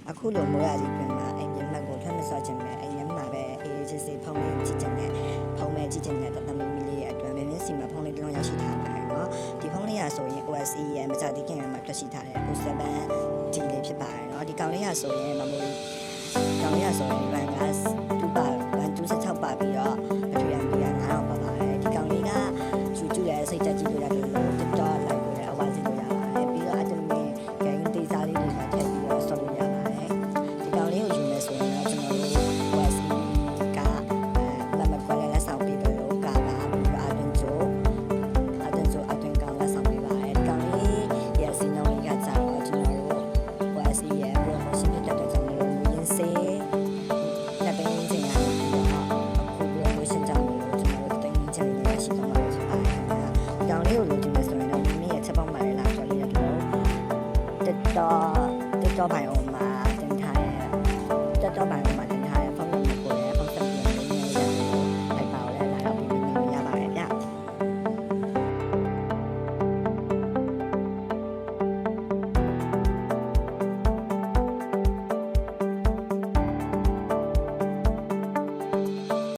အခုလိုမိုးရကြီးပြင်မှာအဲ့မျက်မှတ်ကိုထွက်မစောချင်ပဲအဲ့မျက်မှတ်ပဲအေးချစ်စီဖုန်းလေးကြည့်ချင်တယ်ဖုန်းမဲ့ကြည့်ချင်တဲ့တသမီလေးရဲ့အတွက်မင်းစီမှာဖုန်းလေးတစ်လုံးရရှိထားပါတယ်နော်ဒီဖုန်းလေးရဆိုရင် OSE ရဲ့မကြတိခင်မှာတွေ့ရှိထားတဲ့ O7 D လေးဖြစ်ပါတယ်နော်ဒီကောင်လေးရဆိုရင် memory ကောင်လေးရဆိုရင် RAM က2ပါ126ပါပြီးတော့ battery MP က9000ပါပါတယ်ဒီကောင်လေးကကျူကျူရဲ့စိတ်တက်ကြည့်လို့ရတယ်လို့ TikTok live ကိုလည်းအဝါစီလို့ရပါတယ်ပြီးတော့အတူတူ game ဒေတာလေးတွေမှာထည့်ပြီးတော့ဆော့လို့ရပါတယ်ဒီကောင်လေးကိုယူမယ်ဆိုရင်တော့ကျွန်တော်တို့ OSE ကမမကွာလက်ဆောင်ပေးပြီးတော့ကာလာပြီးတော့အတွင်းကောင်လက်ဆောင်ပေးပါတယ်ဒီကောင်လေးရဲ့စီနှောင်းလေးကကြာတော့ကျွန်တော်တို့ OSE ရဲ့ promotion တက်တဲ့ကြောင့်လို့ရင်းစေးလက်ပင်းချင်းရတယ်ပြီးတော့အခု promotion ကြောင့်လို့ကျွန်တော်တို့တင်ချင်နေရရှိတော့မှာဖြစ်ပါတယ်ဒီကောင်လေးကိုလိုချင်တယ်ဆိုရင်တော့မိမိရဲ့ချက်ပေါင်းပါတယ်လားဆိုတော့လည်းတော့TikTok ဘိုင်အောင်မှာတင်ထားတဲ့ TikTok ဘိုင်